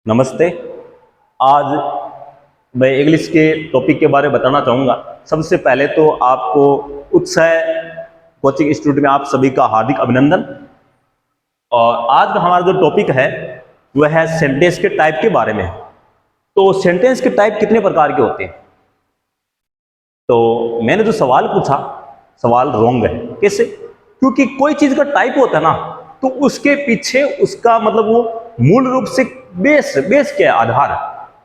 नमस्ते। आज मैं इंग्लिश के टॉपिक के बारे में बताना चाहूँगा। सबसे पहले तो आपको उत्साह कोचिंग इंस्टीट्यूट में आप सभी का हार्दिक अभिनंदन। और आज का हमारा जो टॉपिक है वह है सेंटेंस के टाइप के बारे में। तो सेंटेंस के टाइप कितने प्रकार के होते हैं? तो मैंने जो सवाल पूछा, सवाल रॉन्ग है। कैसे? क्योंकि कोई चीज़ का टाइप होता है ना, तो उसके पीछे उसका मतलब वो मूल रूप से बेस क्या है? आधार।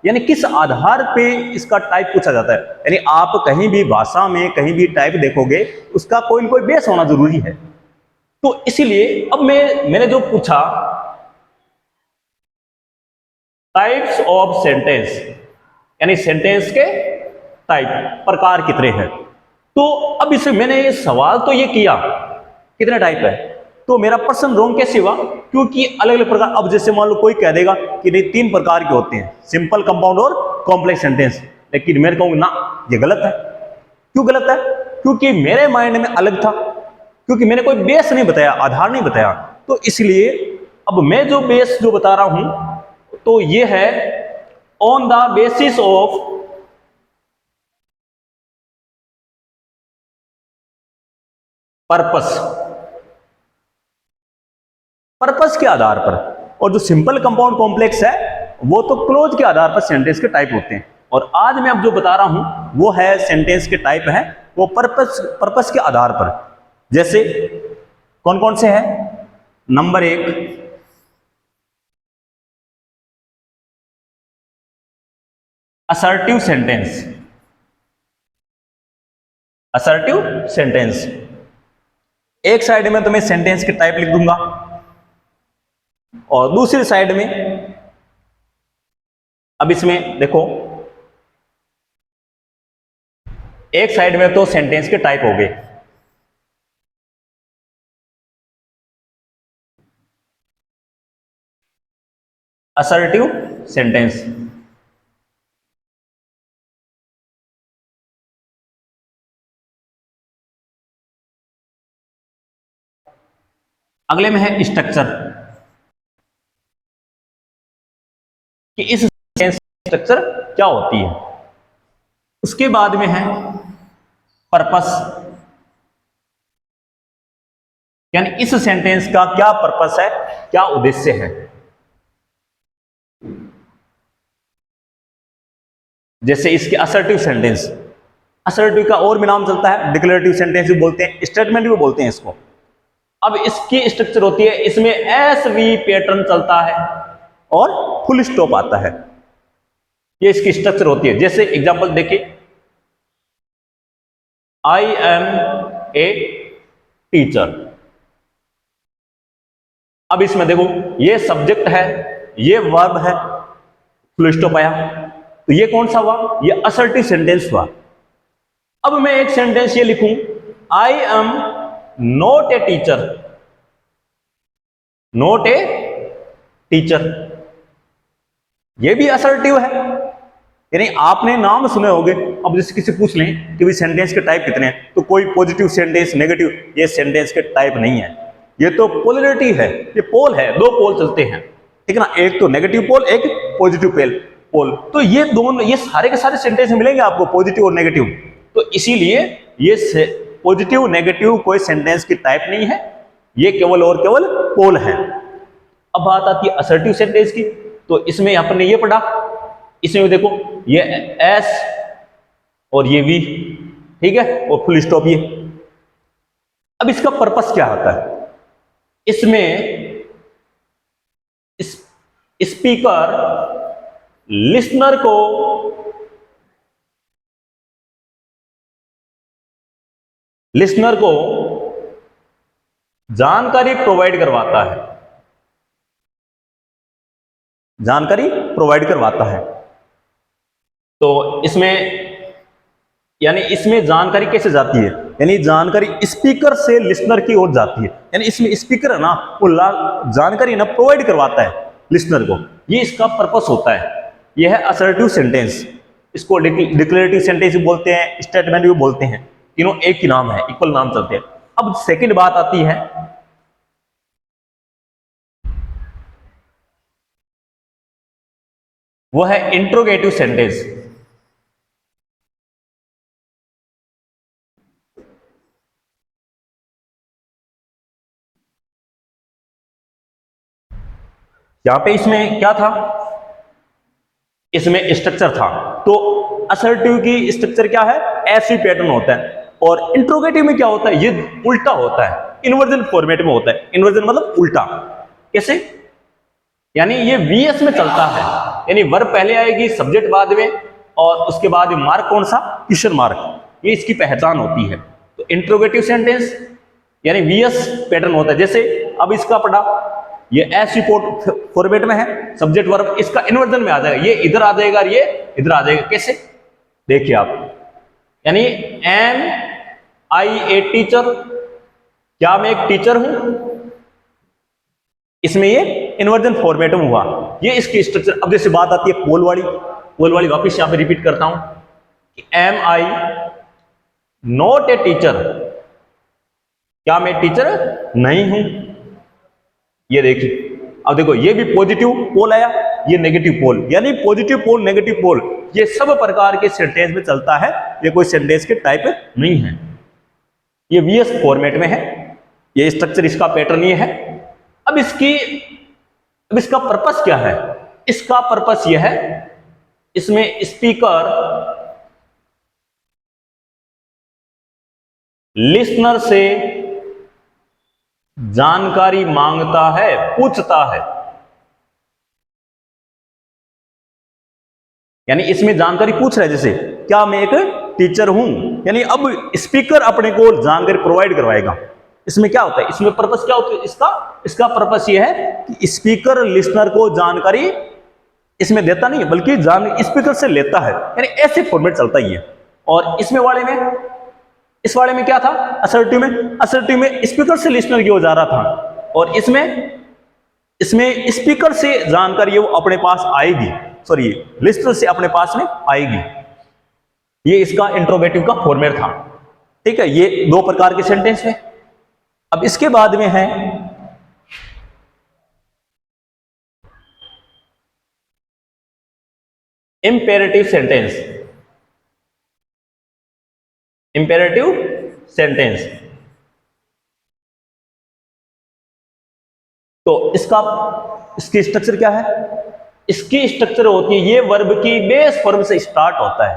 यानी किस आधार पे इसका टाइप पूछा जाता है। यानी आप कहीं भी भाषा में कहीं भी टाइप देखोगे, उसका कोई ना कोई बेस होना जरूरी है। तो इसीलिए अब मैंने जो पूछा टाइप्स ऑफ सेंटेंस, यानी सेंटेंस के टाइप, प्रकार कितने हैं। तो अब इसे मैंने ये सवाल तो ये किया कितने टाइप है, तो मेरा प्रश्न रॉन्ग कैसे हुआ? क्योंकि अलग अलग प्रकार, अब जैसे मान लो कोई कह देगा कि नहीं 3 प्रकार के होते हैं, सिंपल, कंपाउंड और कॉम्प्लेक्स सेंटेंस, लेकिन मैं कहूंगा ना, ये गलत है। क्यों गलत है? क्योंकि मेरे माइंड में अलग था, क्योंकि मैंने कोई बेस नहीं बताया, आधार नहीं बताया। तो इसलिए अब मैं जो बेस जो बता रहा हूं, तो ये है on the basis of purpose, purpose के आधार पर। और जो सिंपल, कंपाउंड, कॉम्प्लेक्स है, वो तो क्लोज के आधार पर सेंटेंस के टाइप होते हैं। और आज मैं अब जो बता रहा हूं वो है सेंटेंस के टाइप है, वो पर्पस के आधार पर। जैसे कौन कौन से हैं? Number 1, assertive sentence. Assertive sentence, एक साइड में तो मैं सेंटेंस के टाइप लिख दूंगा और दूसरी साइड में, अब इसमें देखो, एक साइड में तो सेंटेंस के टाइप हो गए, असर्टिव सेंटेंस। अगले में है स्ट्रक्चर, कि इस सेंटेंस की स्ट्रक्चर क्या होती है। उसके बाद में है पर्पस, यानी इस सेंटेंस का क्या पर्पस है, क्या उद्देश्य है। जैसे इसके असर्टिव सेंटेंस, असर्टिव का और भी नाम चलता है, डिक्लेरेटिव सेंटेंस भी बोलते हैं, स्टेटमेंट भी बोलते हैं इसको। अब इसकी स्ट्रक्चर होती है, इसमें एस वी पैटर्न चलता है और फुल स्टॉप आता है। ये इसकी स्ट्रक्चर होती है। जैसे एग्जांपल देखिए, आई एम ए टीचर। अब इसमें देखो, ये सब्जेक्ट है, ये वर्ब है, फुल स्टॉप आया, तो ये कौन सा हुआ? ये असर्टिव सेंटेंस हुआ। अब मैं एक सेंटेंस ये लिखूं, I am not a teacher, not a teacher, ये भी असर्टिव है। यानी आपने नाम सुने होंगे। अब जैसे किसी पूछ लें कि भाई सेंटेंस के टाइप कितने हैं, तो कोई पॉजिटिव सेंटेंस, नेगेटिव, ये सेंटेंस के टाइप नहीं है। ये तो पोलरिटी है, ये पोल है, 2 पोल चलते हैं, ठीक है ना, एक तो नेगेटिव पोल, एक पॉजिटिव पोल। तो ये दोनों, ये सारे के सारे सेंटेंस मिलेंगे आपको, पॉजिटिव और नेगेटिव। तो इसीलिए ये पॉजिटिव नेगेटिव कोई सेंटेंस की टाइप नहीं है, ये केवल और केवल पोल है। अब बात आती है असर्टिव सेंटेंस की। तो इसमें आपने ये पढ़ा, इसमें देखो, ये एस और ये वी, ठीक है, और फुल स्टॉप ये। अब इसका पर्पस क्या होता है? इसमें स्पीकर लिसनर को जानकारी प्रोवाइड करवाता है, जानकारी प्रोवाइड करवाता है। तो इसमें, यानी इसमें जानकारी कैसे जाती है? यानी जानकारी स्पीकर से लिसनर की ओर जाती है। यानी इसमें स्पीकर है ना, वो जानकारी ना प्रोवाइड करवाता है लिसनर को, ये इसका पर्पस होता है। यह है असर्टिव सेंटेंस। इसको डिक्लेरेटिव सेंटेंस भी बोलते हैं, स्टेटमेंट भी बोलते हैं, तीनों एक ही नाम है, इक्वल नाम चलते हैं। अब सेकंड बात आती है वो है इंट्रोगेटिव सेंटेंस। यहां पे इसमें क्या था, इसमें स्ट्रक्चर था। तो असर्टिव की स्ट्रक्चर क्या है, ऐसी पैटर्न होता है। और इंट्रोगेटिव में क्या होता है, ये उल्टा होता है, इन्वर्जन फॉर्मेट में होता है। इन्वर्जन मतलब उल्टा। कैसे, यानी ये वीएस में चलता है, यानी वर्ब पहले आएगी, सब्जेक्ट बाद में, और उसके बाद मार्क कौन सा, क्वेश्चन मार्क। ये इसकी पहचान होती है। तो इंट्रोगेटिव सेंटेंस यानी वीएस पैटर्न होता है। जैसे अब इसका पढ़ा, ये ऐसी फॉर्मेट में है, सब्जेक्ट वर्ब, इसका इन्वर्जन में आ जाएगा, ये इधर आ जाएगा, ये इधर आ जाएगा। कैसे, देखिए आप, यानी एम आई ए टीचर, क्या मैं एक टीचर हूं, इसमें ये इन्वर्जन फॉर्मेट में हुआ, ये इसकी स्ट्रक्चर। अब जैसे बात आती है पोल वाली वापिस यहां पे रिपीट करता हूं कि am I not a teacher, क्या मैं टीचर नहीं हूं। ये देखिए, अब देखो, ये भी पॉजिटिव पोल आया, ये नेगेटिव पोल, यानी पॉजिटिव पोल नेगेटिव पोल ये सब प्रकार के सेंटेंस में चलता है। ये कोई सेंटेंस के टाइप नहीं है, ये वीएस फॉर्मेट में है, ये स्ट्रक्चर, इसका पैटर्न ये है। अब इसका पर्पस क्या है, इसका पर्पस यह है, इसमें स्पीकर लिसनर से जानकारी मांगता है, पूछता है। यानी इसमें जानकारी पूछ रहा है, जैसे क्या मैं एक टीचर हूं, यानी अब स्पीकर अपने को जानकारी प्रोवाइड करवाएगा। इसमें क्या होता है, इसमें पर्पस क्या होता है, इसका पर्पस यह है कि स्पीकर लिसनर को जानकारी इसमें देता नहीं है, बल्कि स्पीकर से लेता है, यानी ऐसे फॉर्मेट चलता ही है। और इस वाले में क्या था, असर्टिव में स्पीकर से लिसनर की ओर जा रहा था, और इसमें स्पीकर से जानकारी वो अपने पास आएगी, सॉरी लिसनर से अपने पास में आएगी। ये इसका इंट्रोगेटिव का फॉर्मेट था। ठीक है, ये दो प्रकार के सेंटेंस है। अब इसके बाद में है इंपेरेटिव सेंटेंस। इंपेरेटिव सेंटेंस, तो इसकी स्ट्रक्चर क्या है, इसकी स्ट्रक्चर होती है, ये वर्ब की बेस फॉर्म से स्टार्ट होता है।